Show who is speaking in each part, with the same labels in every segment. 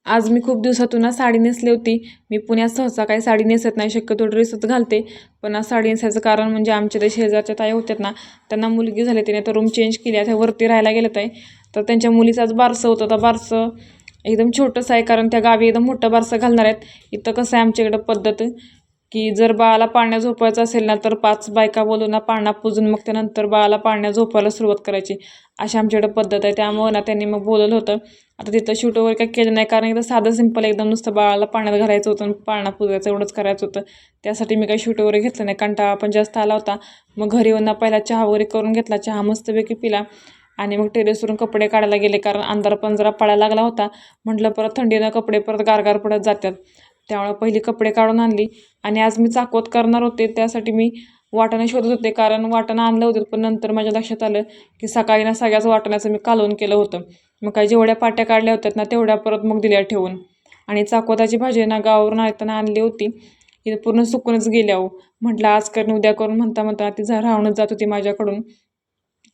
Speaker 1: आज मी खूप दिवसातून ना साडी नेसली होती. मी पुण्यात सहसा काही साडी नेसत नाही, शक्यतो ड्रेसच घालते. पण आज साडी नेसायचं कारण म्हणजे आमच्या ते शेजारच्या ताई होत्यात ना, त्यांना मुलगी झाली, तिने तर रूम चेंज केली. आता वरती राहायला गेलं आहे. तर त्यांच्या मुलीचं आज बारसं होतं. तर बारसं एकदम छोटंसं आहे, कारण त्या गावी एकदम मोठं बारसं घालणार आहेत. इथं कसं आहे आमच्याकडं पद्धत, की जर बाळाला पाळण्यात झोपवायचं असेल ना, तर 5 बायका बोलून ना पाळणा पुजून मग त्यानंतर बाळाला पाळण्यात झोपवायला सुरुवात करायची, अशी आमच्याकडे पद्धत आहे. त्यामुळे ना त्यांनी मग बोलवलं होतं. आता तिथं शूट वगैरे काही केलं नाही, कारण एकदा साधं सिंपल एकदम नुसतं बाळाला पाण्यात घालायचं होतं आणि पाळणा पुजायचं एवढंच करायचं होतं. त्यासाठी मी काही शूट वगैरे घेतलं नाही, कंटाळा पण जास्त आला होता. मग घरी येऊन ना पहिला चहा वगैरे करून घेतला, चहा मस्तपैकी पिला आणि मग टेरेसवरून कपडे काढायला गेले, कारण अंधार पण जरा पडायला लागला होता. म्हटलं परत थंडीनं कपडे परत गारगार पडत जातात, त्यामुळे पहिली कपडे काढून आणली. आणि आज मी चाकवत करणार होते, त्यासाठी मी वाटाणे शोधत होते, कारण वाटाणं आणलं होतं. पण नंतर माझ्या लक्षात आलं की सकाळी ना सगळ्याच वाटाण्याचं मी कालवण केलं होतं. मग काही जेवढ्या पाट्या काढल्या होत्यात ना तेवढ्या परत मग दिल्या ठेवून. आणि चाकवताची भाजी ना गावावरून येताना आणली होती, ही पूर्ण सुकूनच गेल्या हो. म्हटलं आज करून उद्या करून म्हणता म्हणता ती राहूनच जात होती माझ्याकडून.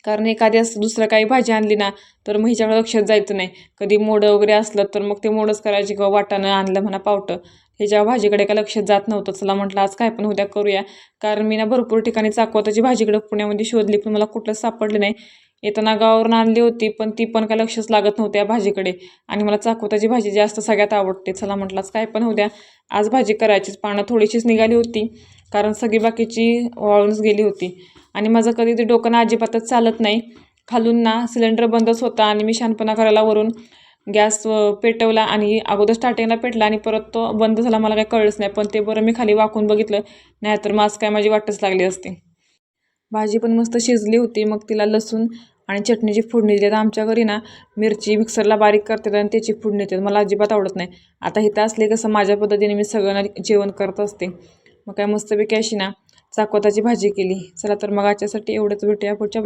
Speaker 1: कारण एखादी असं दुसरं काही भाजी आणली ना, तर मग हिच्याकडे लक्षात जायचं नाही. कधी मोडं वगैरे असलं तर मग ते मोडच करायची, किंवा वाटाणं आणलं म्हणा पावटं, ह्याच्या भाजीकडे काय लक्षात जात नव्हतं. चला म्हटलं आज काय पण उद्या करूया. कारण मी ना भरपूर ठिकाणी चाकवताची भाजीकडे पुण्यामध्ये शोधली, पण मला कुठलंच सापडलं नाही. येताना गावावरून आणली होती, पण ती पण काय लक्षच लागत नव्हती या भाजीकडे. आणि मला चाकवताची भाजी जास्त सगळ्यात आवडते. चला म्हटलं आज काय पण उद्या, आज भाजी करायचीच. पानं थोडीशीच निघाली होती, कारण सगळी बाकीची वाळूनच गेली होती. आणि माझं कधी ते डोकं ना अजिबातच चालत नाही. खालून ना सिलेंडर बंदच होता आणि मी शानपणा करायला वरून गॅस पेटवला आणि अगोदर स्टार्टिंगला पेटला आणि परत तो बंद झाला. मला काही कळलंच नाही, पण ते बरं मी खाली वाकून बघितलं, नाहीतर मग आज काय माझी वाटच लागली असते. भाजी पण मस्त शिजली होती. मग तिला लसूण आणि चटणीची फोडणी दिली. तर आमच्या घरी ना मिरची मिक्सरला बारीक करतात आणि त्याची फोडणी देतात, मला अजिबात आवडत नाही. आता इथं असले कसं माझ्या पद्धतीने मी सगळ्यांना जेवण करत असते. मग काय मस्तपैकी अशी ना चाकवताची भाजी केली. चला तर मग आजच्यासाठी एवढंच, भेटूया पुढच्या